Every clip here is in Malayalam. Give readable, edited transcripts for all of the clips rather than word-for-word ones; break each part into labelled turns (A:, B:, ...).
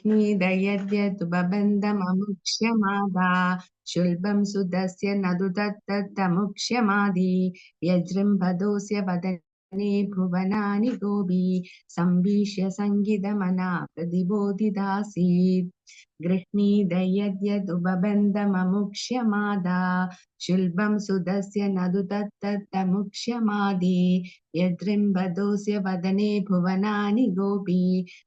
A: गृह्णीदयद्यदुपबन्धममुक्ष्यमादा शुल्बं सुदस्य नदु तत्तमुक्ष्यमादि यजृम्भदोऽस्य वदने भुवनानि गोपी संवीक्ष्य सङ्गितमना प्रतिबोधितासीत् गृह्णीदयद्यदुपबन्धममुक्ष्यमादा शुल्बं सुदस्य नदु तत्तमुक्ष्यमादि यद्रिम्बदोऽस्य वदने भुवनानि गोपी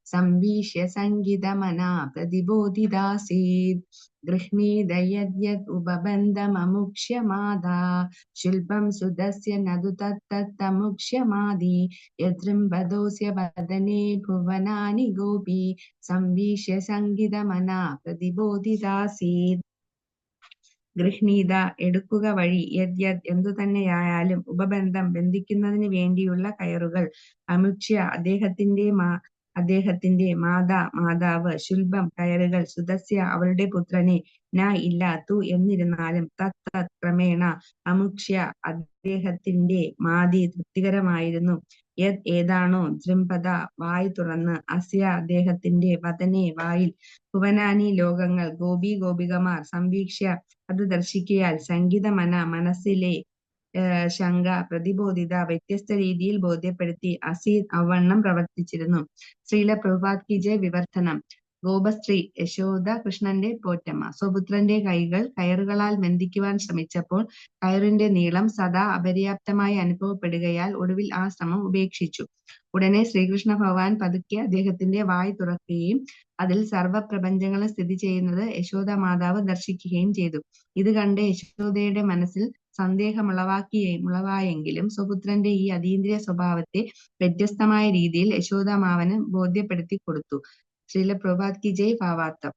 A: संवीक्ष्य सङ्गितमना प्रतिबोधितासीत् गृह्णीदयद्यद् उपबन्धममुक्ष्यमादा शुल्बं सुदस्य नदु तत्तमुक्ष्यमादि यद्रिम्बदोऽस्य वदने भुवनानि गोपी संवीक्ष्य सङ्गितमना പ്രതിബോധിതാസീത്. ഗൃഹ്ണീത എടുക്കുക വഴി, യദ്യത് എന്തു തന്നെയായാലും, ഉപബന്ധം ബന്ധിക്കുന്നതിന് വേണ്ടിയുള്ള കയറുകൾ, അമുക്ഷ്യ അദ്ദേഹത്തിന്റെ മാതാവ്, ശുൽബം കയറുകൾ, സുദസ്യ അവളുടെ പുത്രനെ, ന ഇല്ല തു എന്നിരുന്നാലും, തത് ക്രമേണ, അമുക്ഷ്യ അദ്ദേഹത്തിന്റെ മാതി തൃപ്തികരമായിരുന്നു, യത് ഏതാണോ, ജൃംഭത വായ് തുറന്ന്, അസ്യ അദ്ദേഹത്തിന്റെ വദനെ വായിൽ, ഭുവനാനി ലോകങ്ങൾ, ഗോപി ഗോപികമാർ, സംവീക്ഷ്യ അത് ദർശിക്കയാൽ, സംഗീതമന മനസ്സിലെ ശങ്ക പ്രതിബോധിത വ്യത്യസ്ത രീതിയിൽ ബോധ്യപ്പെടുത്തി, അസീത് അവണ്ണം പ്രവർത്തിച്ചിരുന്നു. ശ്രീല പ്രഭുപാദ് കി ജയ്. വിവർത്തനം. ഗോപസ്ത്രീ യശോദ കൃഷ്ണന്റെ പോറ്റമ്മ സ്വപുത്രന്റെ കൈകൾ കയറുകളാൽ ബന്ധിക്കുവാൻ ശ്രമിച്ചപ്പോൾ കയറിന്റെ നീളം സദാ അപര്യാപ്തമായി അനുഭവപ്പെടുകയാൽ ഒടുവിൽ ആ ശ്രമം ഉപേക്ഷിച്ചു. ഉടനെ ശ്രീകൃഷ്ണ ഭഗവാൻ പതുക്കെ അദ്ദേഹത്തിന്റെ വായ് തുറക്കുകയും അതിൽ സർവപ്രപഞ്ചങ്ങളും സ്ഥിതി ചെയ്യുന്നത് യശോദ മാതാവ് ദർശിക്കുകയും ചെയ്തു. ഇത് കണ്ട് യശോദയുടെ മനസ്സിൽ സന്ദേഹമുളവായെങ്കിലും സ്വപുത്രന്റെ ഈ അതീന്ദ്രിയ സ്വഭാവത്തെ വ്യത്യസ്തമായ രീതിയിൽ യശോദാമാവന് ബോധ്യപ്പെടുത്തി കൊടുത്തു. ശ്രീല പ്രഭുപാദ് കി ജയ്. ഭാവാർത്ഥം.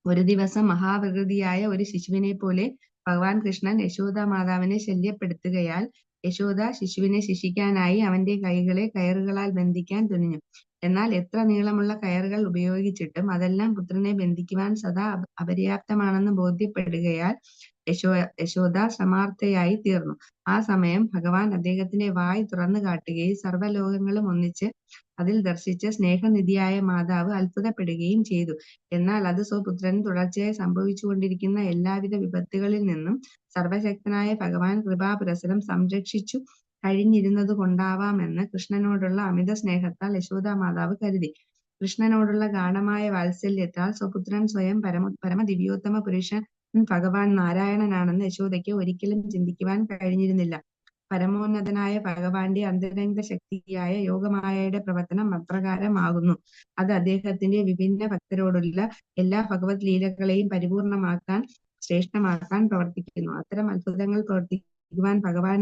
A: ഒരു ദിവസം മഹാവികൃതിയായ ഒരു ശിശുവിനെ പോലെ ഭഗവാൻ കൃഷ്ണൻ യശോദ മാതാവിനെ ശല്യപ്പെടുത്തുകയാൽ യശോദ ശിശുവിനെ ശിക്ഷിക്കാനായി അവന്റെ കൈകളെ കയറുകളാൽ ബന്ധിക്കാൻ തുനിഞ്ഞു. എന്നാൽ എത്ര നീളമുള്ള കയറുകൾ ഉപയോഗിച്ചിട്ടും അതെല്ലാം പുത്രനെ ബന്ധിക്കുവാൻ സദാ അപര്യാപ്തമാണെന്ന് ബോധ്യപ്പെടുകയാൽ യശോദ ശ്രമാർത്ഥയായി തീർന്നു. ആ സമയം ഭഗവാൻ അദ്ദേഹത്തിന്റെ വായ് തുറന്നു കാട്ടുകയും സർവ്വലോകങ്ങളും ഒന്നിച്ച് അതിൽ ദർശിച്ച് സ്നേഹനിധിയായ മാതാവ് അത്ഭുതപ്പെടുകയും ചെയ്തു. എന്നാൽ അത് സ്വപുത്രന് തുടർച്ചയായി സംഭവിച്ചുകൊണ്ടിരിക്കുന്ന എല്ലാവിധ വിപത്തുകളിൽ നിന്നും സർവശക്തനായ ഭഗവാൻ കൃപാപുരസരം സംരക്ഷിച്ചു കഴിഞ്ഞിരുന്നത് കൊണ്ടാവാമെന്ന് കൃഷ്ണനോടുള്ള അമിത സ്നേഹത്താൽ യശോദാ മാതാവ് കരുതി. കൃഷ്ണനോടുള്ള ഗാഢമായ വാത്സല്യത്താൽ സ്വപുത്രൻ സ്വയം പരമദിവ്യോത്തമ പുരുഷൻ ഭഗവാൻ നാരായണനാണെന്ന് യശോദയ്ക്ക് ഒരിക്കലും ചിന്തിക്കുവാൻ കഴിഞ്ഞിരുന്നില്ല. പരമോന്നതനായ ഭഗവാന്റെ അന്തരംഗ ശക്തിയായ യോഗമായയുടെ പ്രവർത്തനം അപ്രകാരമാകുന്നു. അത് അദ്ദേഹത്തിന്റെ വിഭിന്ന ഭക്തരോടുള്ള എല്ലാ ഭഗവത് ലീലകളെയും പരിപൂർണമാക്കാൻ, ശ്രേഷ്ഠമാക്കാൻ പ്രവർത്തിക്കുന്നു. അത്തരം അത്ഭുതങ്ങൾ പ്രവർത്തിക്കുവാൻ ഭഗവാൻ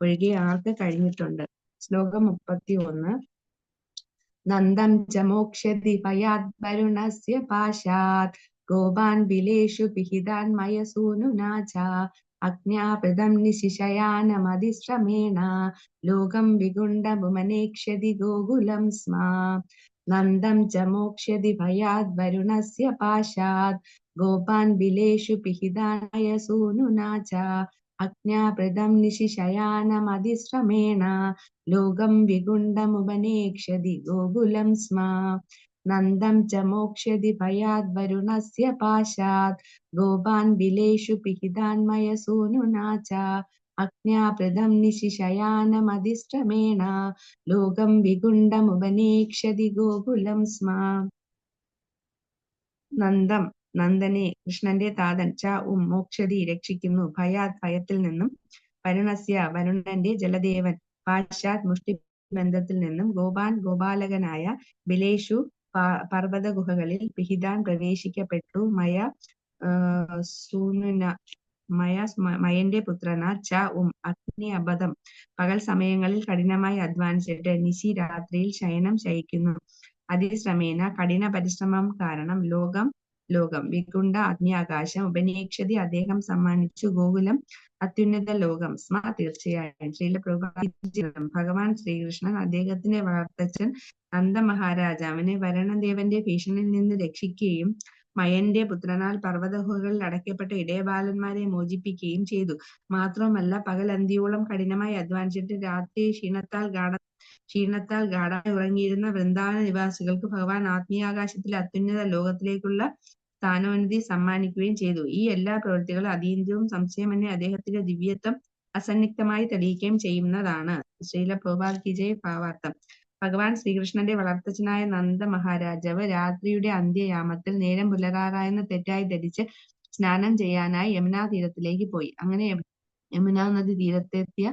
A: ഒഴികെ ആർക്ക് കഴിഞ്ഞിട്ടുണ്ട്? ശ്ലോകം 31. നന്ദം ച മോക്ഷ്യതി ഭയാത് വരുണസ്യ പാശാത് ഗോപാൻ ബിലേഷു പിഹിതാൻ മയസൂനുനാ ച അജ്ഞാപൃതം നിശിശയാനമതിശ്രമേണ ലോകം വിഗുണ്ഡമുമനേക്ഷ്യതി ഗോകുലം സ്മ. നന്ദം ച മോക്ഷ്യതി ഭയാത് വരുണസ്യ പാശാത് ഗോപാൻ ബിലേഷു പിഹിതാൻ മയസൂനുനാ ച അജ്ഞാപൃതം നിശിശയാനമതിശ്രമേണ ലോകം വിഗുണ്ഡമുപനേക്ഷ്യതി ഗോകുലം സ്മ. നന്ദം ച മോക്ഷ്യതി ഭയാത് വരുണസ്യ പാശാത് ഗോപാൻ ബിലേഷു പിഹിതാൻ മയസൂനുനാ ച അജ്ഞാപൃതം നിശിശയാനമതിശ്രമേണ ലോകം വിഗുണ്ഡമുപനേക്ഷ്യതി ഗോകുലം സ്മ. നന്ദം നന്ദനെ, കൃഷ്ണന്റെ താതൻ, ച മോക്ഷതി രക്ഷിക്കുന്നു, ഭയാത് ഭയത്തിൽ നിന്നും, വരുണസ്യ വരുണന്റെ ജലദേവൻ, പാശാത് മുഷ്ടിബന്ധത്തിൽ നിന്നും, ഗോപാൻ ഗോപാലകനായ, ബിലേഷു പർവ്വത ഗുഹകളിൽ, പിഹിതാൻ പ്രവേശിക്കപ്പെട്ടു, മയന്റെ പുത്രനാ, ച അഗ്നി അബദ്ധം പകൽ സമയങ്ങളിൽ കഠിനമായി അധ്വാനിച്ചിട്ട് നിശി രാത്രിയിൽ ശയനം ശയിക്കുന്നു, അതിശ്രമേന കഠിന പരിശ്രമം കാരണം, ലോകം വികുണ്ഡ അഗ്നിയാകാശം, ഉപനേക്ഷതി അദ്ദേഹം സമ്മാനിച്ചു, ഗോകുലം അത്യുന്നത ലോകം സ്മ തീർച്ചയായും. ശ്രീല പ്രഭുപാദം. ഭഗവാൻ ശ്രീകൃഷ്ണൻ അദ്ദേഹത്തിന്റെ വളർത്തച്ഛൻ നന്ദ മഹാരാജാവിനെ വരുണദേവന്റെ ഭീഷണിയിൽ നിന്ന് രക്ഷിക്കുകയും മയന്റെ പുത്രനാൽ പർവ്വതഗുഹകളിൽ അടയ്ക്കപ്പെട്ട ഇടയബാലന്മാരെ മോചിപ്പിക്കുകയും ചെയ്തു. മാത്രവുമല്ല, പകൽ അന്തിയോളം കഠിനമായി അധ്വാനിച്ചിട്ട് രാത്രി ക്ഷീണത്താൽ ക്ഷീണത്താൽ ഗാഠമായി ഉറങ്ങിയിരുന്ന വൃന്ദാവന നിവാസികൾക്ക് ഭഗവാൻ ആത്മീയാകാശത്തിലെ അത്യുന്നത ലോകത്തിലേക്കുള്ള സ്ഥാനോന്നതി സമ്മാനിക്കുകയും ചെയ്തു. ഈ എല്ലാ പ്രവൃത്തികളും അതീന്ദ്രിയവും സംശയമന്യേ അദ്ദേഹത്തിന്റെ ദിവ്യത്വം അസന്നിഗ്ധമായി തെളിയിക്കുകയും ചെയ്യുന്നതാണ്. ശ്രീല പ്രഭുപാദ് കി ജയ്. ഭാവാർത്ഥം. ഭഗവാൻ ശ്രീകൃഷ്ണന്റെ വളർത്തച്ഛനായ നന്ദ മഹാരാജാവ് രാത്രിയുടെ അന്ത്യയാമത്തിൽ നേരം പുലരാറായെന്ന് തെറ്റായി ധരിച്ച് സ്നാനം ചെയ്യാനായി യമുനാ തീരത്തിലേക്ക് പോയി. അങ്ങനെ യമുനാ നദി തീരത്തെത്തിയ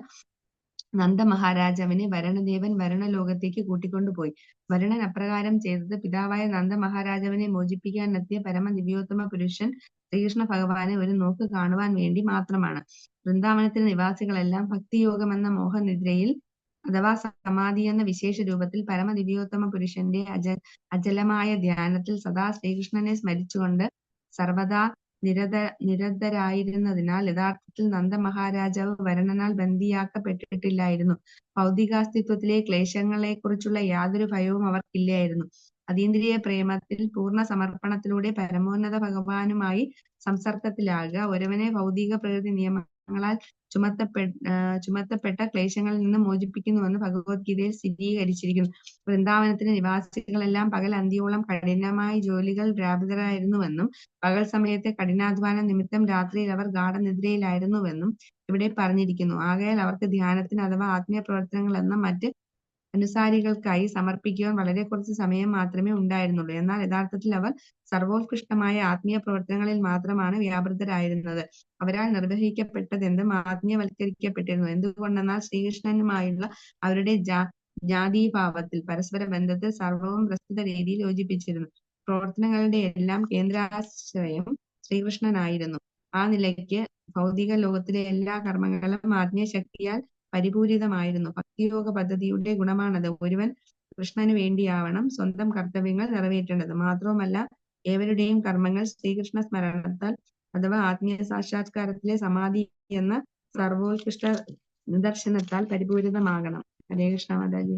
A: നന്ദ മഹാരാജാവിനെ വരുണദേവൻ വരുണലോകത്തേക്ക് കൂട്ടിക്കൊണ്ടുപോയി. വരുണൻ അപ്രകാരം ചെയ്തത് പിതാവായ നന്ദ മഹാരാജാവിനെ മോചിപ്പിക്കാനെത്തിയ പരമദിവ്യോത്തമ പുരുഷൻ ശ്രീകൃഷ്ണ ഭഗവാനെ ഒരു നോക്ക് കാണുവാൻ വേണ്ടി മാത്രമാണ്. വൃന്ദാവനത്തിലെ നിവാസികളെല്ലാം ഭക്തിയോഗമെന്ന മോഹനിദ്രയിൽ അഥവാ സമാധി എന്ന വിശേഷ രൂപത്തിൽ പരമദിവ്യോത്തമ പുരുഷന്റെ അചലമായ ധ്യാനത്തിൽ സദാ ശ്രീകൃഷ്ണനെ സ്മരിച്ചുകൊണ്ട് സർവദാ നിരതരായിരുന്നതിനാൽ യഥാർത്ഥത്തിൽ നന്ദമഹാരാജാവ് വരുണനാൽ ബന്ദിയാക്കപ്പെട്ടിട്ടില്ലായിരുന്നു. ഭൗതികാസ്തിത്വത്തിലെ ക്ലേശങ്ങളെക്കുറിച്ചുള്ള യാതൊരു ഭയവും അവർക്കില്ലായിരുന്നു. അതീന്ദ്രിയ പ്രേമത്തിൽ പൂർണ്ണ സമർപ്പണത്തിലൂടെ പരമോന്നത ഭഗവാനുമായി സംസർഗത്തിലാകുക ഒരുവനെ ഭൗതിക പ്രകൃതി നിയമങ്ങളാൽ ചുമത്തപ്പെട്ട ക്ലേശങ്ങളിൽ നിന്ന് മോചിപ്പിക്കുന്നുവെന്ന് ഭഗവത്ഗീതയിൽ സ്ഥിരീകരിച്ചിരിക്കുന്നു. വൃന്ദാവനത്തിലെ നിവാസികളെല്ലാം പകൽ അന്തിയോളം കഠിനമായ ജോലികൾ വ്യാപൃതരായിരുന്നുവെന്നും പകൽ സമയത്തെ കഠിനാധ്വാന നിമിത്തം രാത്രിയിൽ അവർ ഗാഠനിദ്രയിലായിരുന്നുവെന്നും ഇവിടെ പറഞ്ഞിരിക്കുന്നു. ആകയാൽ അവർക്ക് ധ്യാനത്തിന് അഥവാ ആത്മീയ പ്രവർത്തനങ്ങൾ എന്ന മറ്റ് അനുസാരികൾക്കായി സമർപ്പിക്കുവാൻ വളരെ കുറച്ച് സമയം മാത്രമേ ഉണ്ടായിരുന്നുള്ളൂ. എന്നാൽ യഥാർത്ഥത്തിൽ അവർ സർവോത്കൃഷ്ടമായ ആത്മീയ പ്രവർത്തനങ്ങളിൽ മാത്രമാണ് വ്യാപൃതരായിരുന്നത്. അവരാൽ നിർവഹിക്കപ്പെട്ടതെന്തും ആത്മീയവൽക്കരിക്കപ്പെട്ടിരുന്നു. എന്തുകൊണ്ടെന്നാൽ ശ്രീകൃഷ്ണനുമായുള്ള അവരുടെ ജ്ഞാതീഭാവത്തിൽ പരസ്പര ബന്ധത്തിൽ സർവവും പ്രസ്തുത രീതിയിൽ യോജിപ്പിച്ചിരുന്നു. പ്രവർത്തനങ്ങളുടെ എല്ലാം കേന്ദ്രാശ്രയം ശ്രീകൃഷ്ണനായിരുന്നു. ആ നിലയ്ക്ക് ഭൗതിക ലോകത്തിലെ എല്ലാ കർമ്മങ്ങളും ആത്മീയ ശക്തിയാൽ പരിപൂരിതമായിരുന്നു. ഭക്തിയോഗ പദ്ധതിയുടെ ഗുണമാണത്. ഒരുവൻ കൃഷ്ണന് വേണ്ടിയാവണം സ്വന്തം കർത്തവ്യങ്ങൾ നിറവേറ്റേണ്ടത്. മാത്രവുമല്ല ഏവരുടെയും കർമ്മങ്ങൾ ശ്രീകൃഷ്ണ സ്മരണത്താൽ അഥവാ ആത്മീയ സാക്ഷാത്കാരത്തിലെ സമാധി എന്ന സർവോത്കൃഷ്ട നിദർശനത്താൽ പരിപൂരിതമാകണം. ഹരേ കൃഷ്ണ മാതാജി.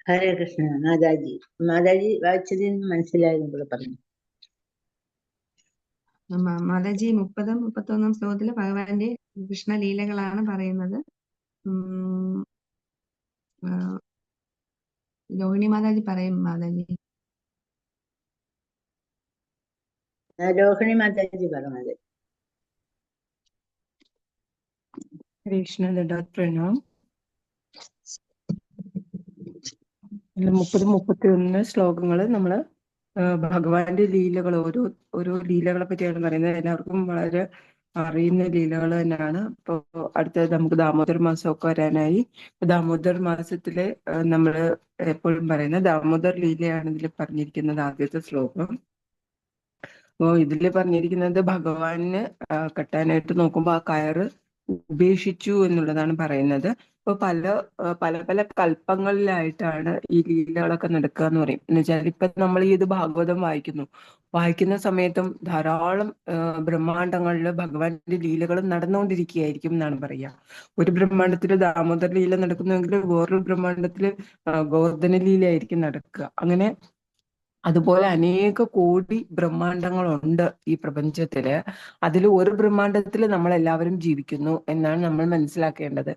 B: ഹരേ കൃഷ്ണ മാതാജി. മാതാജി വായിച്ചതിൽ നിന്ന് മനസ്സിലായതും കൂടെ പറഞ്ഞു.
A: മാതാജി 30, 31 ശ്ലോകത്തില് ഭഗവാന്റെ കൃഷ്ണലീലകളാണ് പറയുന്നത്. രോഹിണി മാതാജി പറയും. മാതാജി
B: രോഹിണി മാതാജി പറഞ്ഞത്.
C: കൃഷ്ണ പ്രണാം. 30, 31 ശ്ലോകങ്ങള് നമ്മള് ഭഗവാന്റെ ലീലകൾ ഓരോ ലീലകളെ പറ്റിയാണ് പറയുന്നത്. എല്ലാവർക്കും വളരെ അറിയുന്ന ലീലകൾ തന്നെയാണ്. ഇപ്പൊ അടുത്തത് നമുക്ക് ദാമോദർ മാസമൊക്കെ വരാനായി. ദാമോദർ മാസത്തിലെ നമ്മള് എപ്പോഴും പറയുന്ന ദാമോദർ ലീലയാണ് ഇതിൽ പറഞ്ഞിരിക്കുന്നത്. ആദ്യത്തെ ശ്ലോകം. അപ്പോ ഇതില് പറഞ്ഞിരിക്കുന്നത് ഭഗവാന് കെട്ടാനായിട്ട് നോക്കുമ്പോ ആ കയറ് ഉപേക്ഷിച്ചു എന്നുള്ളതാണ് പറയുന്നത്. ഇപ്പൊ പല കൽപ്പങ്ങളിലായിട്ടാണ് ഈ ലീലകളൊക്കെ നടക്കുക എന്ന് പറയും. എന്ന് വെച്ചാൽ ഇപ്പൊ നമ്മൾ ഈ ഇത് ഭാഗവതം വായിക്കുന്ന സമയത്തും ധാരാളം ബ്രഹ്മാണ്ടങ്ങളില് ഭഗവാന്റെ ലീലകൾ നടന്നുകൊണ്ടിരിക്കുകയായിരിക്കും എന്നാണ് പറയുക. ഒരു ബ്രഹ്മാണ്ടത്തില് ദാമോദര ലീല നടക്കുന്നുവെങ്കിൽ വേറൊരു ബ്രഹ്മാണ്ടത്തില് ഗോവർദ്ധന ലീലയായിരിക്കും നടക്കുക. അങ്ങനെ അതുപോലെ അനേക കോടി ബ്രഹ്മാണ്ടങ്ങളുണ്ട് ഈ പ്രപഞ്ചത്തില്. അതിൽ ഒരു ബ്രഹ്മാണ്ടത്തിൽ നമ്മൾ എല്ലാവരും ജീവിക്കുന്നു എന്നാണ് നമ്മൾ മനസ്സിലാക്കേണ്ടത്.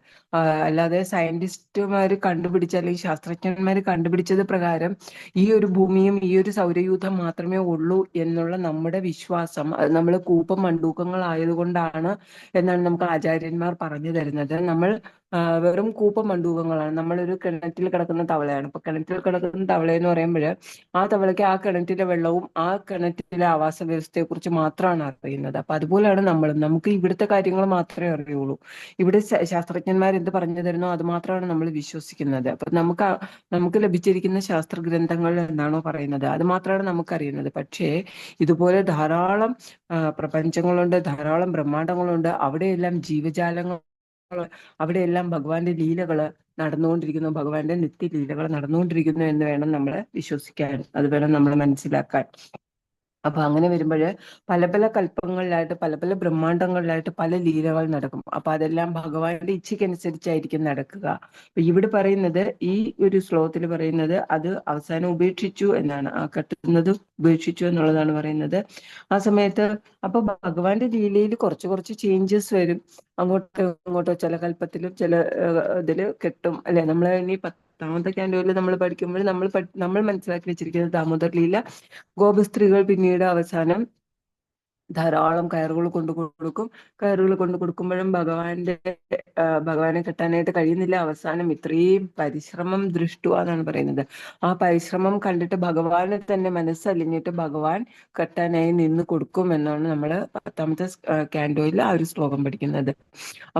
C: അല്ലാതെ സയന്റിസ്റ്റുമാര് കണ്ടുപിടിച്ച അല്ലെങ്കിൽ ശാസ്ത്രജ്ഞന്മാര് കണ്ടുപിടിച്ചത് പ്രകാരം ഈ ഒരു ഭൂമിയും ഈ ഒരു സൗരയൂഥം മാത്രമേ ഉള്ളൂ എന്നുള്ള നമ്മുടെ വിശ്വാസം അത് നമ്മൾ കൂപ്പം മണ്ടൂക്കങ്ങളായതുകൊണ്ടാണ് എന്നാണ് നമുക്ക് ആചാര്യന്മാർ പറഞ്ഞു തരുന്നത്. നമ്മൾ വെറും കൂപ്പം മണ്ടൂകങ്ങളാണ്. നമ്മളൊരു കിണറ്റിൽ കിടക്കുന്ന തവളയാണ്. ഇപ്പൊ കിണറ്റിൽ കിടക്കുന്ന തവള എന്ന് പറയുമ്പോൾ ആ തവളയ്ക്ക് ആ കിണറ്റിലെ വെള്ളവും ആ കിണറ്റിലെ ആവാസ വ്യവസ്ഥയെ കുറിച്ച് മാത്രമാണ് അറിയുന്നത്. അപ്പൊ അതുപോലെയാണ് നമുക്ക് ഇവിടുത്തെ കാര്യങ്ങൾ മാത്രമേ അറിയുള്ളൂ. ഇവിടെ ശാസ്ത്രജ്ഞന്മാർ എന്ത് പറഞ്ഞു തരുന്നോ അത് മാത്രമാണ് നമ്മൾ വിശ്വസിക്കുന്നത്. അപ്പൊ നമുക്ക് ലഭിച്ചിരിക്കുന്ന ശാസ്ത്ര ഗ്രന്ഥങ്ങൾ എന്താണോ പറയുന്നത് അത് മാത്രമാണ് നമുക്കറിയുന്നത്. പക്ഷേ ഇതുപോലെ ധാരാളം പ്രപഞ്ചങ്ങളുണ്ട്, ധാരാളം ബ്രഹ്മാണ്ടങ്ങളുണ്ട്. അവിടെയെല്ലാം ജീവജാലങ്ങൾ, അവിടെയെല്ലാം ഭഗവാന്റെ ലീലകള് നടന്നുകൊണ്ടിരിക്കുന്നു, ഭഗവാന്റെ നിത്യലീലകൾ നടന്നുകൊണ്ടിരിക്കുന്നു എന്ന് വേണം നമ്മൾ വിശ്വസിക്കാൻ. അത് വേണം നമ്മൾ മനസ്സിലാക്കാൻ. അപ്പൊ അങ്ങനെ വരുമ്പോഴ് പല പല കല്പങ്ങളിലായിട്ട് പല പല ബ്രഹ്മാണ്ടങ്ങളിലായിട്ട് പല ലീലകൾ നടക്കും. അപ്പൊ അതെല്ലാം ഭഗവാന്റെ ഇച്ഛയ്ക്കനുസരിച്ചായിരിക്കും നടക്കുക. അപ്പൊ ഇവിടെ പറയുന്നത്, ഈ ഒരു ശ്ലോകത്തിൽ പറയുന്നത് അത് അവസാനം ഉപേക്ഷിച്ചു എന്നാണ്. ആ കെട്ടുന്നത് ഉപേക്ഷിച്ചു എന്നുള്ളതാണ് പറയുന്നത്. ആ സമയത്ത് അപ്പൊ ഭഗവാന്റെ ലീലയിൽ കുറച്ച് കുറച്ച് ചേഞ്ചസ് വരും. അങ്ങോട്ടോ ഇങ്ങോട്ടോ ചില കല്പത്തിലും ചില ഇതില് കെട്ടും അല്ലെ. നമ്മൾ ഇനി 10ാമത്തെ ക്യാൻഡോയിൽ നമ്മൾ പഠിക്കുമ്പോൾ നമ്മൾ മനസ്സിലാക്കി വെച്ചിരിക്കുന്നത് ദാമോദർ ലീല, ഗോപസ്ത്രീകൾ പിന്നീട് അവസാനം ധാരാളം കയറുകൾ കൊണ്ട് കൊടുക്കും. കയറുകൾ കൊണ്ട് കൊടുക്കുമ്പോഴും ഭഗവാനെ കെട്ടാനായിട്ട് കഴിയുന്നില്ല. അവസാനം ഇത്രയും പരിശ്രമം ദൃഷ്ടുവ എന്നാണ് പറയുന്നത്. ആ പരിശ്രമം കണ്ടിട്ട് ഭഗവാനെ തന്നെ മനസ്സലിഞ്ഞിട്ട് ഭഗവാൻ കെട്ടാനായി നിന്ന് കൊടുക്കും എന്നാണ് നമ്മൾ 10ാമത്തെ ക്യാൻഡോയിൽ ആ ഒരു ശ്ലോകം പഠിക്കുന്നത്.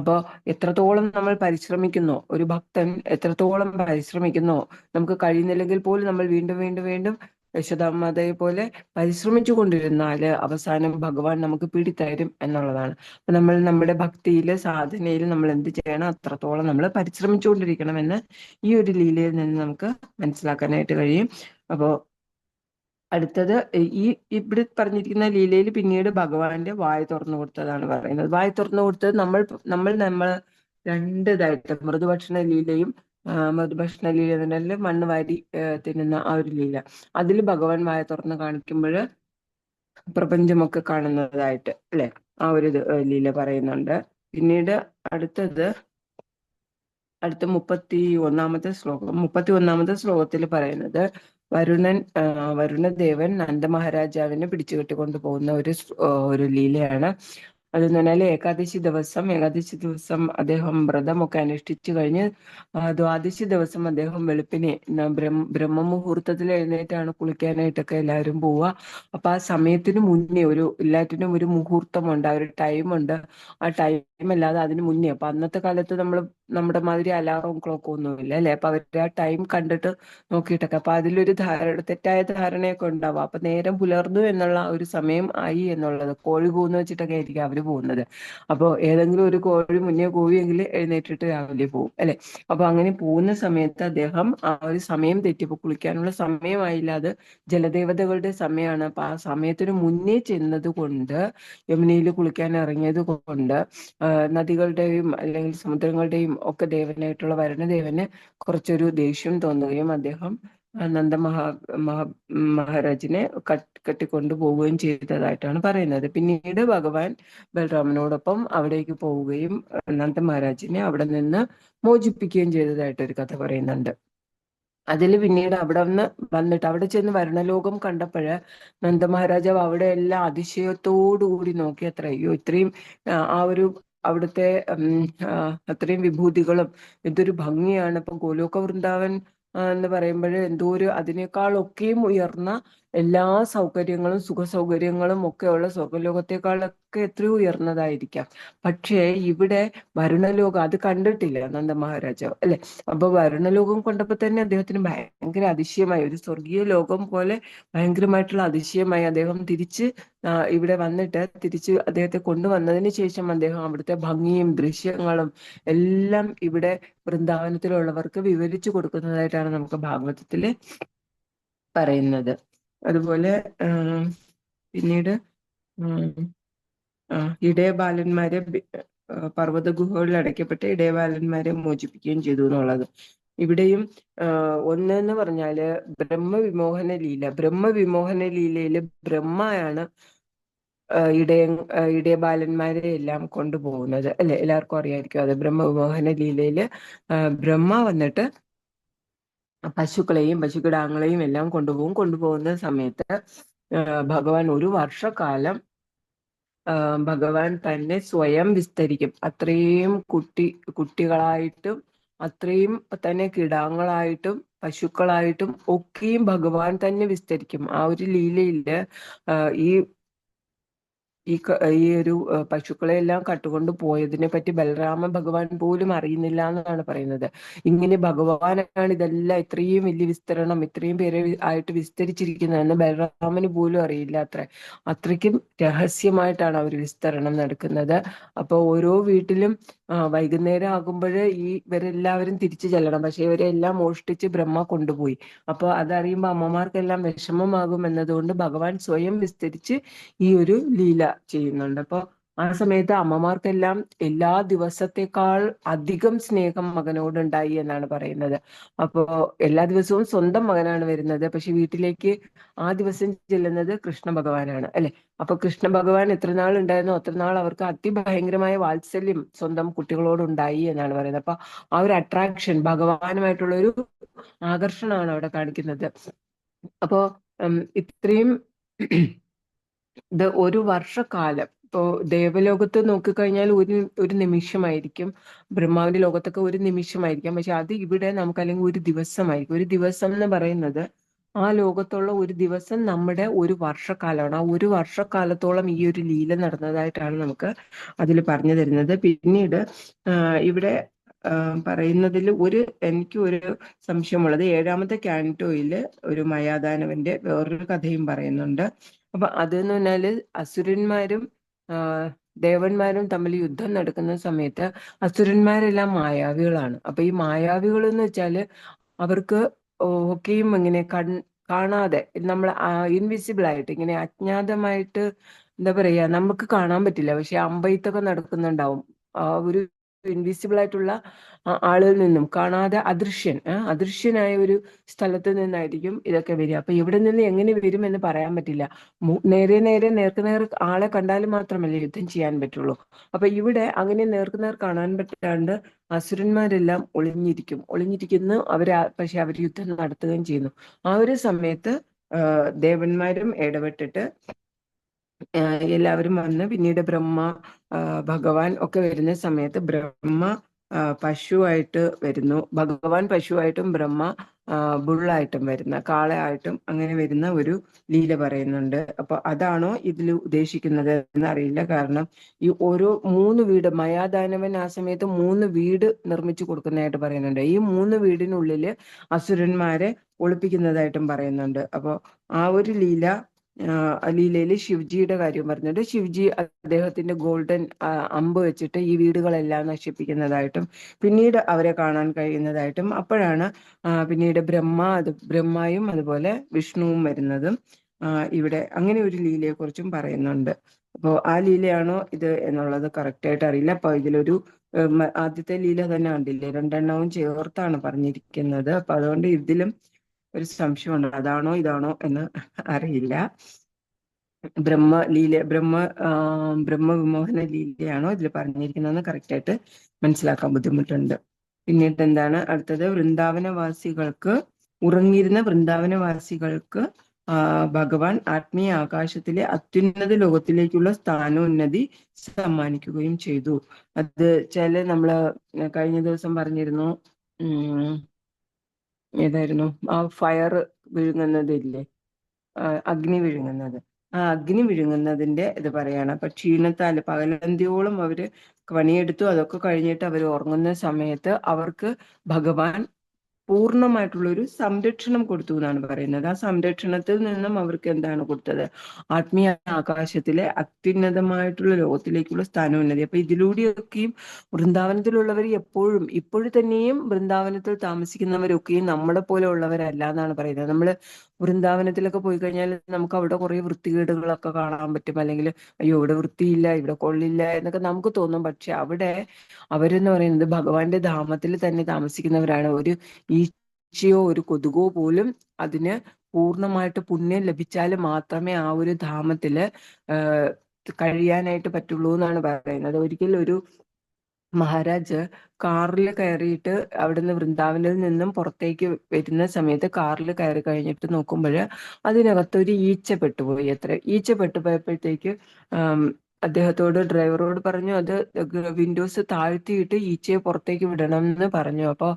C: അപ്പൊ എത്രത്തോളം നമ്മൾ പരിശ്രമിക്കുന്നോ, ഒരു ഭക്തൻ എത്രത്തോളം പരിശ്രമിക്കുന്നോ, നമുക്ക് കഴിയുന്നില്ലെങ്കിൽ പോലും നമ്മൾ വീണ്ടും വീണ്ടും വീണ്ടും യശോദാമാതയെ പോലെ പരിശ്രമിച്ചു കൊണ്ടിരുന്നാല് അവസാനം ഭഗവാൻ നമുക്ക് പിടിത്തരും എന്നുള്ളതാണ്. അപ്പൊ നമ്മൾ നമ്മുടെ ഭക്തിയില് സാധനയിൽ നമ്മൾ എന്ത് ചെയ്യണം, അത്രത്തോളം നമ്മൾ പരിശ്രമിച്ചുകൊണ്ടിരിക്കണം എന്ന് ഈ ഒരു ലീലയിൽ നിന്ന് നമുക്ക് മനസ്സിലാക്കാനായിട്ട് കഴിയും. അപ്പോ അടുത്തത് ഇവിടെ പറഞ്ഞിരിക്കുന്ന ലീലയിൽ പിന്നീട് ഭഗവാന്റെ വായ തുറന്നു കൊടുത്തതാണ് പറയുന്നത്. വായ തുറന്നു കൊടുത്തത് നമ്മൾ രണ്ടിതായിട്ട് മൃദുഭക്ഷണ ലീലയും മൃദുഭക്ഷണ ലീല തന്നെ മണ്ണ് വാരി തിന്നുന്ന ആ ഒരു ലീല, അതിൽ ഭഗവാൻ വായ തുറന്ന് കാണിക്കുമ്പോൾ പ്രപഞ്ചമൊക്കെ കാണുന്നതായിട്ട് അല്ലെ, ആ ഒരു ലീല പറയുന്നുണ്ട്. പിന്നീട് അടുത്ത 31ാമത്തെ ശ്ലോകം. 31ാമത്തെ ശ്ലോകത്തിൽ പറയുന്നത് വരുണദേവൻ നന്ദമഹാരാജാവിനെ പിടിച്ചുകെട്ടിക്കൊണ്ട് പോകുന്ന ഒരു ലീലയാണ്. അതെന്ന് പറഞ്ഞാൽ ഏകാദശി ദിവസം അദ്ദേഹം വ്രതമൊക്കെ അനുഷ്ഠിച്ചു കഴിഞ്ഞ് ദ്വാദശി ദിവസം അദ്ദേഹം വെളുപ്പിനെ ബ്രഹ്മമുഹൂർത്തത്തിൽ എഴുന്നേറ്റാണ് കുളിക്കാനായിട്ടൊക്കെ എല്ലാവരും പോവുക. അപ്പൊ ആ സമയത്തിന് മുന്നേ എല്ലാറ്റിനും ഒരു മുഹൂർത്തമുണ്ട്, ആ ഒരു ടൈമുണ്ട്. ആ ടൈം അല്ലാതെ അതിന് മുന്നേ, അപ്പൊ അന്നത്തെ കാലത്ത് നമ്മുടെ മാതിരി അലാറവും ക്ലോക്കും ഒന്നുമില്ല അല്ലെ. അപ്പൊ അവരുടെ ആ ടൈം കണ്ടിട്ട് നോക്കിയിട്ടൊക്കെ, അപ്പൊ അതിലൊരു തെറ്റായ ധാരണയൊക്കെ ഉണ്ടാവും. അപ്പൊ നേരം പുലർന്നു എന്നുള്ള ഒരു സമയം ആയി എന്നുള്ളത്, കോഴി കൂന്ന് വെച്ചിട്ടൊക്കെ ആയിരിക്കും അവര് പോകുന്നത്. അപ്പൊ ഏതെങ്കിലും ഒരു കോഴി മുന്നേ കൂവിയെങ്കിൽ എഴുന്നേറ്റിട്ട് രാവിലെ പോകും അല്ലെ. അപ്പൊ അങ്ങനെ പോകുന്ന സമയത്ത് അദ്ദേഹം ആ ഒരു സമയം തെറ്റിപ്പോ കുളിക്കാനുള്ള സമയമായില്ല, അത് ജലദേവതകളുടെ സമയമാണ്. അപ്പൊ ആ സമയത്തിന് മുന്നേ ചെന്നത് കൊണ്ട്, യമുനയിൽ കുളിക്കാൻ ഇറങ്ങിയത് കൊണ്ട് നദികളുടെയും അല്ലെങ്കിൽ സമുദ്രങ്ങളുടെയും ഒക്കെ ദേവനായിട്ടുള്ള വരുണദേവന് കുറച്ചൊരു ദേഷ്യം തോന്നുകയും അദ്ദേഹം മഹാരാജിനെ കെട്ടിക്കൊണ്ടു പോവുകയും ചെയ്തതായിട്ടാണ് പറയുന്നത്. പിന്നീട് ഭഗവാൻ ബലറാമനോടൊപ്പം അവിടേക്ക് പോവുകയും നന്ദ മഹാരാജിനെ അവിടെ നിന്ന് മോചിപ്പിക്കുകയും ചെയ്തതായിട്ടൊരു കഥ പറയുന്നുണ്ട്. അതിൽ പിന്നീട് അവിടെ വന്നിട്ട് അവിടെ ചെന്ന് വരുണലോകം കണ്ടപ്പോഴ് നന്ദമഹാരാജാവ് അവിടെ എല്ലാം അതിശയത്തോടുകൂടി നോക്കി. അയ്യോ ഇത്രയും അവിടുത്തെ അത്രയും വിഭൂതികളും എന്തൊരു ഭംഗിയാണ്. ഇപ്പൊ ഗോലോക വൃന്ദാവൻ എന്ന് പറയുമ്പോൾ അതിനേക്കാളൊക്കെയും ഉയർന്ന എല്ലാ സൗകര്യങ്ങളും സുഖസൗകര്യങ്ങളും ഒക്കെ ഉള്ള സ്വർഗലോകത്തെക്കാളൊക്കെ എത്രയോ ഉയർന്നതായിരിക്കാം. പക്ഷേ ഇവിടെ വരുണലോകം അത് കണ്ടിട്ടില്ല നന്ദ മഹാരാജാവ് അല്ലെ. അപ്പൊ വരുണലോകം കൊണ്ടപ്പോ തന്നെ അദ്ദേഹത്തിന് ഭയങ്കര അതിശയമായി, ഒരു സ്വർഗീയ ലോകം പോലെ ഭയങ്കരമായിട്ടുള്ള അതിശയമായി. അദ്ദേഹം ഇവിടെ വന്നിട്ട് തിരിച്ച് അദ്ദേഹത്തെ കൊണ്ടുവന്നതിന് ശേഷം അദ്ദേഹം അവിടുത്തെ ഭംഗിയും ദൃശ്യങ്ങളും എല്ലാം ഇവിടെ വൃന്ദാവനത്തിലുള്ളവർക്ക് വിവരിച്ചു കൊടുക്കുന്നതായിട്ടാണ് നമുക്ക് ഭാഗവതത്തില് പറയുന്നത്. അതുപോലെ പിന്നീട് ഇടയബാലന്മാരെ പർവ്വത ഗുഹകളിൽ അടയ്ക്കപ്പെട്ട് ഇടയബാലന്മാരെ മോചിപ്പിക്കുകയും ചെയ്തു എന്നുള്ളത്. ഇവിടെയും ഒന്നെന്ന് പറഞ്ഞാല് ബ്രഹ്മവിമോഹന ലീലയില് ബ്രഹ്മയാണ് ഇടയബാലന്മാരെ എല്ലാം കൊണ്ടുപോകുന്നത് അല്ലെ. എല്ലാവർക്കും അറിയായിരിക്കും അത്. ബ്രഹ്മവിമോഹന ലീലയില് ബ്രഹ്മ വന്നിട്ട് പശുക്കളെയും പശുക്കിടാങ്ങളെയും എല്ലാം കൊണ്ടുപോകുന്ന സമയത്ത് ഭഗവാൻ ഒരു വർഷക്കാലം ഭഗവാൻ തന്നെ സ്വയം വിസ്തരിക്കും. അത്രയും കുട്ടികളായിട്ടും അത്രയും തന്നെ കിടാങ്ങളായിട്ടും പശുക്കളായിട്ടും ഒക്കെയും ഭഗവാൻ തന്നെ വിസ്തരിക്കും. ആ ഒരു ലീലയില് ഈ ഒരു പശുക്കളെല്ലാം കട്ടുകൊണ്ട് പോയതിനെ പറ്റി ബലരാമ ഭഗവാൻ പോലും അറിയുന്നില്ല എന്നാണ് പറയുന്നത്. ഇങ്ങനെ ഭഗവാനാണ് ഇതെല്ലാം ഇത്രയും വലിയ വിസ്തരണം ഇത്രയും പേരെ ആയിട്ട് വിസ്തരിച്ചിരിക്കുന്നതെന്ന് ബലരാമന് പോലും അറിയില്ല അത്രയ്ക്കും രഹസ്യമായിട്ടാണ് അവർ വിസ്തരണം നടക്കുന്നത്. അപ്പൊ ഓരോ വീട്ടിലും വൈകുന്നേരം ആകുമ്പോൾ ഇവരെല്ലാവരും തിരിച്ചു ചെല്ലണം. പക്ഷെ ഇവരെല്ലാം മോഷ്ടിച്ച് ബ്രഹ്മ കൊണ്ടുപോയി. അപ്പോൾ അതറിയുമ്പോൾ അമ്മമാർക്കെല്ലാം വിഷമമാകും എന്നതുകൊണ്ട് ഭഗവാൻ സ്വയം വിസ്തരിച്ച് ഈ ഒരു ലീല ചെയ്യുന്നുണ്ട്. അപ്പോൾ ആ സമയത്ത് അമ്മമാർക്കെല്ലാം എല്ലാ ദിവസത്തെക്കാൾ അധികം സ്നേഹം മകനോടുണ്ടായി എന്നാണ് പറയുന്നത്. അപ്പോ എല്ലാ ദിവസവും സ്വന്തം മകനാണ് വരുന്നത്, പക്ഷെ വീട്ടിലേക്ക് ആ ദിവസം ചെല്ലുന്നത് കൃഷ്ണ ഭഗവാനാണ്, അല്ലെ? അപ്പൊ കൃഷ്ണ ഭഗവാൻ എത്ര നാൾ ഉണ്ടായിരുന്നോ അത്ര നാൾ അവർക്ക് അതിഭയങ്കരമായ വാത്സല്യം സ്വന്തം കുട്ടികളോടുണ്ടായി എന്നാണ് പറയുന്നത്. അപ്പൊ ആ ഒരു അട്രാക്ഷൻ, ഭഗവാനുമായിട്ടുള്ള ഒരു ആകർഷണമാണ് അവിടെ കാണിക്കുന്നത്. അപ്പോ ഇത്രയും ഇത് ഒരു വർഷക്കാലം, ഇപ്പോ ദേവലോകത്ത് നോക്കിക്കഴിഞ്ഞാൽ ഒരു നിമിഷമായിരിക്കും, ബ്രഹ്മാവിന്റെ ലോകത്തൊക്കെ ഒരു നിമിഷമായിരിക്കാം. പക്ഷെ അത് ഇവിടെ നമുക്ക് അല്ലെങ്കിൽ ഒരു ദിവസമായിരിക്കും. ഒരു ദിവസം എന്ന് പറയുന്നത് ആ ലോകത്തുള്ള ഒരു ദിവസം നമ്മുടെ ഒരു വർഷക്കാലമാണ്. ആ ഒരു വർഷക്കാലത്തോളം ഈ ഒരു ലീല നടന്നതായിട്ടാണ് നമുക്ക് അതിൽ പറഞ്ഞു തരുന്നത്. പിന്നീട് ഇവിടെ പറയുന്നതിൽ എനിക്ക് ഒരു സംശയമുള്ളത്, 7ാമത്തെ കാൻറ്റോയില് ഒരു മയാദാനവന്റെ വേറൊരു കഥയും പറയുന്നുണ്ട്. അപ്പൊ അതെന്ന് പറഞ്ഞാല് അസുരന്മാരും ദേവന്മാരും തമ്മിൽ യുദ്ധം നടക്കുന്ന സമയത്ത് അസുരന്മാരെല്ലാം മായാവികളാണ്. അപ്പൊ ഈ മായാവികൾ എന്ന് വെച്ചാല് അവർക്ക് ഒക്കെയും ഇങ്ങനെ കാണാതെ, നമ്മൾ ഇൻവിസിബിൾ ആയിട്ട്, ഇങ്ങനെ അജ്ഞാതമായിട്ട്, എന്താ പറയാ, നമുക്ക് കാണാൻ പറ്റില്ല, പക്ഷെ അമ്പെയ്ത്തൊക്കെ നടക്കുന്നുണ്ടാവും. ഒരു ഇൻവിസിബിൾ ആയിട്ടുള്ള ആളിൽ നിന്നും കാണാതെ അദൃശ്യനായ ഒരു സ്ഥലത്ത് നിന്നായിരിക്കും ഇതൊക്കെ വരിക. അപ്പൊ ഇവിടെ നിന്ന് എങ്ങനെ വരും എന്ന് പറയാൻ പറ്റില്ല. നേർക്ക് ആളെ കണ്ടാലും മാത്രമല്ലേ യുദ്ധം ചെയ്യാൻ പറ്റുള്ളൂ. അപ്പൊ ഇവിടെ അങ്ങനെ നേർക്കുനേർ കാണാൻ പറ്റാണ്ട് അസുരന്മാരെല്ലാം ഒളിഞ്ഞിരിക്കുന്നു പക്ഷെ അവർ യുദ്ധം നടത്തുകയും ചെയ്യുന്നു. ആ ഒരു സമയത്ത് ദേവന്മാരും ഇടപെട്ടിട്ട് എല്ലാവരും വന്ന്, പിന്നീട് ബ്രഹ്മ, ഭഗവാൻ ഒക്കെ വരുന്ന സമയത്ത് ബ്രഹ്മ പശുവായിട്ട് വരുന്നു, ഭഗവാൻ പശുവായിട്ടും ബ്രഹ്മ ബുള്ളായിട്ടും വരുന്ന, കാളയായിട്ടും അങ്ങനെ വരുന്ന ഒരു ലീല പറയുന്നുണ്ട്. അപ്പൊ അതാണോ ഇതിൽ ഉദ്ദേശിക്കുന്നത് എന്നറിയില്ല. കാരണം ഈ ഓരോ 3 വീട്, മയാദാനവൻ ആ സമയത്ത് 3 വീട് നിർമ്മിച്ചു കൊടുക്കുന്നതായിട്ട് പറയുന്നുണ്ട്. ഈ 3 വീടിനുള്ളില് അസുരന്മാരെ ഒളിപ്പിക്കുന്നതായിട്ടും പറയുന്നുണ്ട്. അപ്പൊ ആ ഒരു ലീലയിൽ ശിവജിയുടെ കാര്യം പറഞ്ഞിട്ട്, ശിവജി അദ്ദേഹത്തിന്റെ ഗോൾഡൻ അമ്പ് വെച്ചിട്ട് ഈ വീടുകളെല്ലാം നശിപ്പിക്കുന്നതായിട്ടും പിന്നീട് അവരെ കാണാൻ കഴിയുന്നതായിട്ടും, അപ്പോഴാണ് പിന്നീട് ബ്രഹ്മയും അതുപോലെ വിഷ്ണുവും വരുന്നതും ഇവിടെ അങ്ങനെ ഒരു ലീലയെ കുറിച്ചും പറയുന്നുണ്ട്. അപ്പോൾ ആ ലീലയാണോ ഇത് എന്നുള്ളത് കറക്റ്റ് ആയിട്ട് അറിയില്ല. അപ്പൊ ഇതിലൊരു ആദ്യത്തെ ലീല തന്നെ കണ്ടില്ലേ, 2 ചേർത്താണ് പറഞ്ഞിരിക്കുന്നത്. അപ്പൊ അതുകൊണ്ട് ഇതിലും ഒരു സംശയമുണ്ട്, അതാണോ ഇതാണോ എന്ന് അറിയില്ല. ബ്രഹ്മവിമോഹന ലീലയാണോ ഇതിൽ പറഞ്ഞിരിക്കുന്നതെന്ന് കറക്റ്റ് ആയിട്ട് മനസ്സിലാക്കാൻ ബുദ്ധിമുട്ടുണ്ട്. പിന്നീട് എന്താണ് അടുത്തത്, ഉറങ്ങിയിരുന്ന വൃന്ദാവനവാസികൾക്ക് ഭഗവാൻ ആത്മീയ ആകാശത്തിലെ അത്യുന്നത ലോകത്തിലേക്കുള്ള സ്ഥാനോന്നതി സമ്മാനിക്കുകയും ചെയ്തു. അത് നമ്മള് കഴിഞ്ഞ ദിവസം പറഞ്ഞിരുന്നു, ഏതായിരുന്നു ആ ഫയർ വിഴുങ്ങുന്നതില്ലേ, അഗ്നി വിഴുങ്ങുന്നത്. ആ അഗ്നി വിഴുങ്ങുന്നതിന്റെ ഇത് പറയാണ്. അപ്പൊ ക്ഷീണത്താല് പകലന്തിയോളം അവര് പണിയെടുത്തു. അതൊക്കെ കഴിഞ്ഞിട്ട് അവർ ഉറങ്ങുന്ന സമയത്ത് അവർക്ക് ഭഗവാൻ പൂർണ്ണമായിട്ടുള്ള ഒരു സംരക്ഷണം കൊടുത്തു എന്നാണ് പറയുന്നത്. ആ സംരക്ഷണത്തിൽ നിന്നും അവർക്ക് എന്താണ് കൊടുത്തത്, ആത്മീയ ആകാശത്തിലെ അത്യുന്നതമായിട്ടുള്ള ലോകത്തിലേക്കുള്ള സ്ഥാനോന്നതി. അപ്പൊ ഇതിലൂടെയൊക്കെയും വൃന്ദാവനത്തിലുള്ളവർ ഇപ്പോഴും തന്നെയും വൃന്ദാവനത്തിൽ താമസിക്കുന്നവരൊക്കെയും നമ്മളെ പോലെ ഉള്ളവരല്ല എന്നാണ് പറയുന്നത്. നമ്മള് വൃന്ദാവനത്തിലൊക്കെ പോയി കഴിഞ്ഞാൽ നമുക്ക് അവിടെ കുറെ വൃത്തികേടുകളൊക്കെ കാണാൻ പറ്റും, അല്ലെങ്കിൽ അയ്യോ ഇവിടെ വൃത്തിയില്ല, ഇവിടെ കൊള്ളില്ല എന്നൊക്കെ നമുക്ക് തോന്നും. പക്ഷെ അവിടെ അവരെന്ന് പറയുന്നത് ഭഗവാന്റെ ധാമത്തിൽ തന്നെ താമസിക്കുന്നവരാണ്. ഒരു ഈച്ചയോ ഒരു കൊതുകോ പോലും അതിന് പൂർണ്ണമായിട്ട് പുണ്യം ലഭിച്ചാൽ മാത്രമേ ആ ഒരു ധാമത്തില് കഴിയാനായിട്ട് പറ്റുള്ളൂ എന്നാണ് പറയുന്നത്. ഒരിക്കലും ഒരു മഹാരാജ് കാറിൽ കയറിയിട്ട് അവിടുന്ന് വൃന്ദാവനിൽ നിന്നും പുറത്തേക്ക് വരുന്ന സമയത്ത് കാറിൽ കയറി കഴിഞ്ഞിട്ട് നോക്കുമ്പോൾ അതിനകത്തൊരു ഈച്ച പെട്ടുപോയി. ഈച്ച പെട്ടുപോയപ്പോഴത്തേക്ക് അദ്ദേഹത്തോട്, ഡ്രൈവറോട് പറഞ്ഞു അത് വിൻഡോസ് താഴ്ത്തിയിട്ട് ഈച്ചയെ പുറത്തേക്ക് വിടണം എന്ന് പറഞ്ഞു. അപ്പോൾ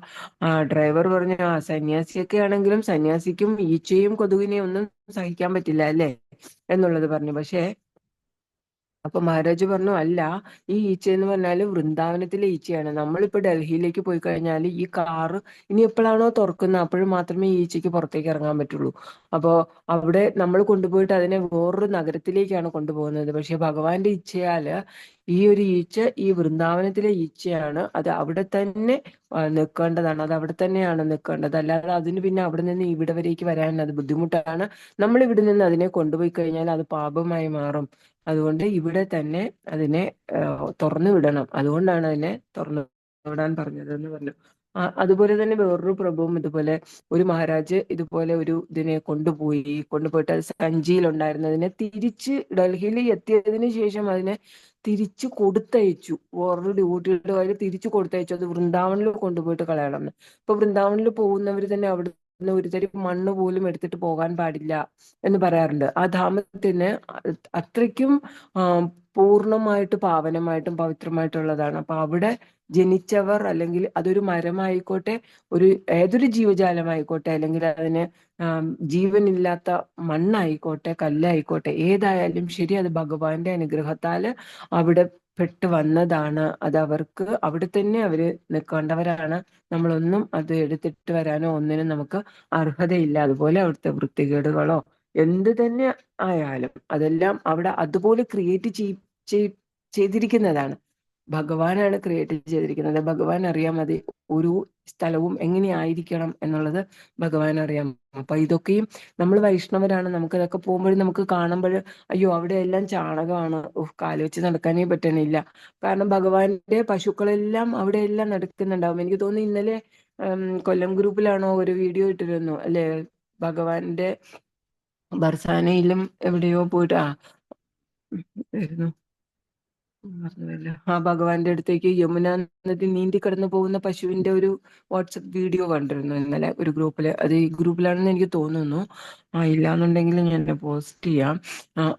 C: ഡ്രൈവർ പറഞ്ഞു, സന്യാസിയൊക്കെ ആണെങ്കിലും സന്യാസിക്കും ഈച്ചയും കൊതുകിനെയും ഒന്നും സഹിക്കാൻ പറ്റില്ല അല്ലേ എന്നുള്ളത് പറഞ്ഞു. പക്ഷേ അപ്പൊ മഹാരാജ് പറഞ്ഞു, അല്ല, ഈ ഈച്ച എന്ന് പറഞ്ഞാല് വൃന്ദാവനത്തിലെ ഈച്ചയാണ്. നമ്മളിപ്പോ ഡൽഹിയിലേക്ക് പോയി കഴിഞ്ഞാൽ ഈ കാറ് ഇനി എപ്പോഴാണോ തുറക്കുന്നത് അപ്പോഴും മാത്രമേ ഈ ഈച്ചയ്ക്ക് പുറത്തേക്ക് ഇറങ്ങാൻ പറ്റുള്ളൂ. അപ്പോ അവിടെ നമ്മൾ കൊണ്ടുപോയിട്ട് അതിനെ വേറൊരു നഗരത്തിലേക്കാണ് കൊണ്ടുപോകുന്നത്. പക്ഷെ ഭഗവാന്റെ ഇച്ഛയാല് ഈ ഒരു ഈച്ച ഈ വൃന്ദാവനത്തിലെ ഈച്ചയാണ്. അത് അവിടെ തന്നെ നിൽക്കേണ്ടതാണ്. അത് അവിടെ തന്നെയാണ് നിൽക്കേണ്ടത്. അല്ലാതെ അതിന് പിന്നെ അവിടെ നിന്ന് ഇവിടെ വരേക്ക് വരാൻ അത് ബുദ്ധിമുട്ടാണ്. നമ്മൾ ഇവിടെ നിന്ന് അതിനെ കൊണ്ടുപോയി കഴിഞ്ഞാൽ അത് പാപമായി മാറും. അതുകൊണ്ട് ഇവിടെ തന്നെ അതിനെ തുറന്നു വിടണം. അതുകൊണ്ടാണ് അതിനെ തുറന്നു വിടാൻ പറഞ്ഞത് എന്ന് പറഞ്ഞു. അതുപോലെ തന്നെ വേറൊരു പ്രഭുവും ഇതുപോലെ ഒരു മഹാരാജ് ഇതുപോലെ ഒരു ഇതിനെ കൊണ്ടുപോയിട്ട് അത് സഞ്ചിയിലുണ്ടായിരുന്നതിനെ തിരിച്ച് ഡൽഹിയിൽ എത്തിയതിനു ശേഷം അതിനെ തിരിച്ചു കൊടുത്തയച്ചു. വേറൊരു ഡ്യൂട്ടിയുടെ കാര്യം തിരിച്ചു കൊടുത്തയച്ചു. അത് വൃന്ദാവനിൽ കൊണ്ടുപോയിട്ട് കളയണം. ഇപ്പൊ വൃന്ദാവനിൽ പോകുന്നവർ തന്നെ അവിടെ നിന്ന് ഒരു തരി മണ്ണ് പോലും എടുത്തിട്ട് പോകാൻ പാടില്ല എന്ന് പറയാറുണ്ട്. ആ ധാമത്തിന് അത്രയ്ക്കും പൂർണ്ണമായിട്ട് പാവനമായിട്ടും പവിത്രമായിട്ടുള്ളതാണ്. അപ്പൊ അവിടെ ജനിച്ചവർ, അല്ലെങ്കിൽ അതൊരു മരമായിക്കോട്ടെ, ഏതൊരു ജീവജാലമായിക്കോട്ടെ, അല്ലെങ്കിൽ അതിന് ജീവനില്ലാത്ത മണ്ണായിക്കോട്ടെ, കല്ലായിക്കോട്ടെ, ഏതായാലും ശരി, അത് ഭഗവാന്റെ അനുഗ്രഹത്താല് അവിടെ പെട്ട് വന്നതാണ്. അത് അവർക്ക് അവിടെ തന്നെ അവര് നിൽക്കേണ്ടവരാണ്. നമ്മളൊന്നും അത് എടുത്തിട്ട് വരാനോ ഒന്നിനും നമുക്ക് അർഹതയില്ല. അതുപോലെ അവിടുത്തെ വൃത്തികേടുകളോ എന്ത് തന്നെ ആയാലും അതെല്ലാം അവിടെ അതുപോലെ ക്രിയേറ്റ് ചെയ്തിരിക്കുന്നതാണ്. ഭഗവാനാണ് ക്രിയേറ്റ് ചെയ്തിരിക്കുന്നത്. ഭഗവാൻ അറിയാം അത് ഒരു സ്ഥലവും എങ്ങനെയായിരിക്കണം എന്നുള്ളത് ഭഗവാൻ അറിയാം. അപ്പൊ ഇതൊക്കെയും നമ്മൾ വൈഷ്ണവരാണ്. നമുക്കിതൊക്കെ പോകുമ്പോഴും നമുക്ക് കാണുമ്പോൾ അയ്യോ അവിടെ എല്ലാം ചാണകമാണ്, കാല് വെച്ച് നടക്കാനേ പറ്റണില്ല. കാരണം ഭഗവാന്റെ പശുക്കളെല്ലാം അവിടെ എല്ലാം നടക്കുന്നുണ്ടാവും. എനിക്ക് തോന്നുന്നു ഇന്നലെ കൊല്ലം ഗ്രൂപ്പിലാണോ ഒരു വീഡിയോ ഇട്ടിരുന്നു അല്ലെ, ഭഗവാന്റെ ബർസാനയിലും എവിടെയോ പോയിട്ട് ആയിരുന്നു ഭഗവാന്റെ അടുത്തേക്ക് യമുന നദി നീന്തി കടന്നു പോകുന്ന പശുവിന്റെ ഒരു വാട്സപ്പ് വീഡിയോ കണ്ടിരുന്നു ഇന്നലെ ഒരു ഗ്രൂപ്പില്. അത് ഈ ഗ്രൂപ്പിലാണെന്ന് എനിക്ക് തോന്നുന്നു. ഇല്ലാന്നുണ്ടെങ്കിൽ ഞാൻ പോസ്റ്റ് ചെയ്യാം.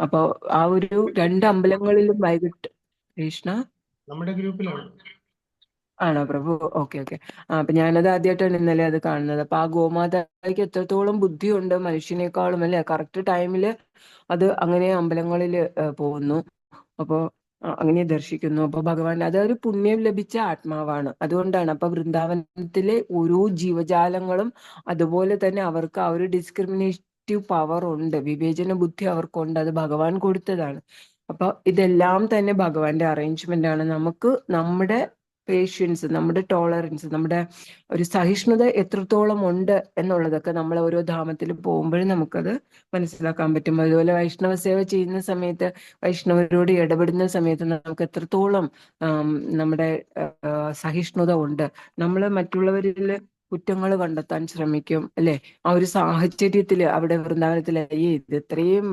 C: അപ്പൊ ആ ഒരു 2 അമ്പലങ്ങളിലും വൈകിട്ട് കൃഷ്ണ
D: നമ്മുടെ ഗ്രൂപ്പിലാണ്.
C: ആണോ പ്രഭു? ഓക്കെ. അപ്പൊ ഞാനത് ആദ്യമായിട്ടാണ് ഇന്നലെ അത് കാണുന്നത്. അപ്പൊ ആ ഗോമാതായ്ക്ക് എത്രത്തോളം ബുദ്ധിയുണ്ട് മനുഷ്യനേക്കാളും അല്ലെ. കറക്റ്റ് ടൈമില് അത് അങ്ങനെ അമ്പലങ്ങളിൽ പോകുന്നു. അപ്പോ അങ്ങനെ ദർശിക്കുന്നു. അപ്പൊ ഭഗവാൻ അതൊരു പുണ്യം ലഭിച്ച ആത്മാവാണ്. അതുകൊണ്ടാണ് അപ്പൊ വൃന്ദാവനത്തിലെ ഓരോ ജീവജാലങ്ങളും അതുപോലെ തന്നെ അവർക്ക് ആ ഒരു ഡിസ്ക്രിമിനേറ്റീവ് പവർ ഉണ്ട്, വിവേചന ബുദ്ധി അവർക്കുണ്ട്. അത് ഭഗവാൻ കൊടുത്തതാണ്. അപ്പൊ ഇതെല്ലാം തന്നെ ഭഗവാന്റെ അറേഞ്ച്മെന്റ് ആണ്. നമുക്ക് നമ്മുടെ പേഷ്യൻസ്, നമ്മുടെ ടോളറൻസ്, നമ്മുടെ ഒരു സഹിഷ്ണുത എത്രത്തോളം ഉണ്ട് എന്നുള്ളതൊക്കെ നമ്മൾ ഓരോ ധാമത്തിൽ പോകുമ്പോഴും നമുക്കത് മനസ്സിലാക്കാൻ പറ്റും. അതുപോലെ വൈഷ്ണവ സേവ ചെയ്യുന്ന സമയത്ത്, വൈഷ്ണവരോട് ഇടപെടുന്ന സമയത്ത് നമുക്ക് എത്രത്തോളം നമ്മുടെ സഹിഷ്ണുത ഉണ്ട്. നമ്മൾ മറ്റുള്ളവരിൽ കുറ്റങ്ങൾ കണ്ടെത്താൻ ശ്രമിക്കും അല്ലെ. ആ ഒരു സാഹചര്യത്തില് അവിടെ വൃന്ദാവനത്തില് ഇത് ഇത്രയും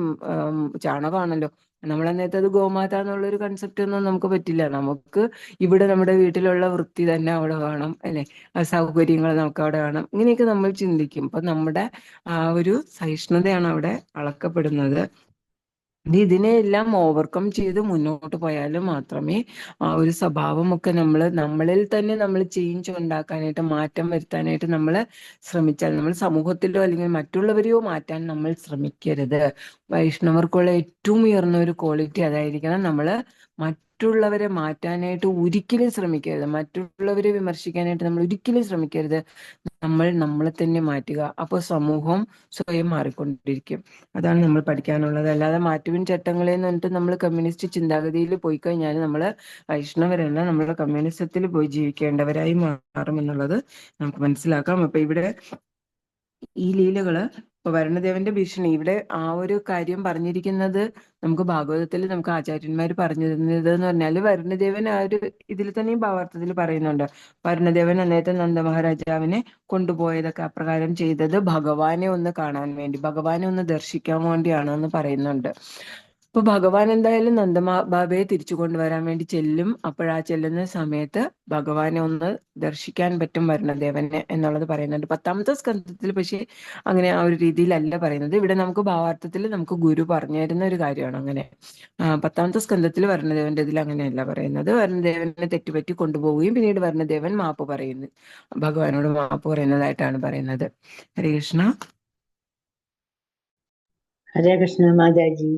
C: ചാണകമാണല്ലോ, നമ്മളന്നേരത്തെ അത് ഗോമാത എന്നുള്ളൊരു കൺസെപ്റ്റ് ഒന്നും നമുക്ക് പറ്റില്ല. നമുക്ക് ഇവിടെ നമ്മുടെ വീട്ടിലുള്ള വൃത്തി തന്നെ അവിടെ വേണം അല്ലെ, സൗകര്യങ്ങൾ നമുക്ക് അവിടെ വേണം. ഇങ്ങനെയൊക്കെ നമ്മൾ ചിന്തിക്കും. അപ്പൊ നമ്മുടെ ആ ഒരു സഹിഷ്ണുതയാണ് അവിടെ അളക്കപ്പെടുന്നത്. ഇതിനെയെല്ലാം ഓവർകം ചെയ്ത് മുന്നോട്ട് പോയാൽ മാത്രമേ ആ ഒരു സ്വഭാവമൊക്കെ നമ്മളിൽ തന്നെ നമ്മൾ ചേഞ്ച് ഉണ്ടാക്കാനായിട്ട്, മാറ്റം വരുത്താനായിട്ട് നമ്മൾ ശ്രമിച്ചാൽ, നമ്മൾ സമൂഹത്തിലോ അല്ലെങ്കിൽ മറ്റുള്ളവരെയോ മാറ്റാൻ നമ്മൾ ശ്രമിക്കരുത്. വൈഷ്ണവർക്കുള്ള ഏറ്റവും ഉയർന്ന ഒരു ക്വാളിറ്റി അതായിരിക്കണം. നമ്മൾ മറ്റുള്ളവരെ മാറ്റാനായിട്ട് ഒരിക്കലും ശ്രമിക്കരുത്. മറ്റുള്ളവരെ വിമർശിക്കാനായിട്ട് നമ്മൾ ഒരിക്കലും ശ്രമിക്കരുത്. നമ്മൾ നമ്മളെ തന്നെ മാറ്റുക. അപ്പോൾ സമൂഹം സ്വയം മാറിക്കൊണ്ടിരിക്കും. അതാണ് നമ്മൾ പഠിക്കാനുള്ളത്. അല്ലാതെ മാറ്റുവിൻ ചട്ടങ്ങളെ എന്ന് പറഞ്ഞിട്ട് നമ്മൾ കമ്മ്യൂണിസ്റ്റ് ചിന്താഗതിയിൽ പോയി കഴിഞ്ഞാൽ നമ്മൾ വൈഷ്ണവരല്ല, നമ്മൾ കമ്മ്യൂണിസത്തിൽ പോയി ജീവിക്കേണ്ടവരായി മാറുമെന്നുള്ളത് നമുക്ക് മനസ്സിലാക്കാം. അപ്പൊ ഇവിടെ ഈ ലീലകള് ഇപ്പൊ വരുണദേവന്റെ ഭീഷണി, ഇവിടെ ആ ഒരു കാര്യം പറഞ്ഞിരിക്കുന്നത് നമുക്ക് ഭാഗവതത്തിൽ നമുക്ക് ആചാര്യന്മാർ പറഞ്ഞു തരുന്നത് എന്ന് പറഞ്ഞാല്, വരുണദേവൻ ആ ഒരു ഇതിൽ തന്നെയും ഭാവാർത്ഥത്തിൽ പറയുന്നുണ്ട്. വരുണദേവൻ അന്നേരത്തെ നന്ദമഹാരാജാവിനെ കൊണ്ടുപോയതൊക്കെ അപ്രകാരം ചെയ്തത് ഭഗവാനെ ഒന്ന് കാണാൻ വേണ്ടി, ഭഗവാനെ ഒന്ന് ദർശിക്കാൻ വേണ്ടിയാണ് എന്ന് പറയുന്നുണ്ട്. അപ്പൊ ഭഗവാൻ എന്തായാലും നന്ദബാബയെ തിരിച്ചു കൊണ്ടുവരാൻ വേണ്ടി ചെല്ലും. അപ്പോഴാ ചെല്ലുന്ന സമയത്ത് ഭഗവാനെ ഒന്ന് ദർശിക്കാൻ പറ്റും വരുണദേവനെ എന്നുള്ളത് പറയുന്നുണ്ട് 10ാമത്തെ സ്കന്ധത്തിൽ. പക്ഷെ അങ്ങനെ ആ ഒരു രീതിയിലല്ല പറയുന്നത്. ഇവിടെ നമുക്ക് ഭാവാർത്ഥത്തിൽ നമുക്ക് ഗുരു പറഞ്ഞു തരുന്ന ഒരു കാര്യമാണ് അങ്ങനെ. 10ാമത്തെ സ്കന്ധത്തിൽ വരുണദേവന്റെ ഇതിൽ അങ്ങനെയല്ല പറയുന്നത്. വരുണദേവനെ തെറ്റുപറ്റി കൊണ്ടുപോവുകയും പിന്നീട് വരുണദേവൻ മാപ്പ് പറയുന്നു, ഭഗവാനോട് മാപ്പ് പറയുന്നതായിട്ടാണ് പറയുന്നത്. ഹരേ കൃഷ്ണ.
B: ഹരേ കൃഷ്ണ മാതാജി.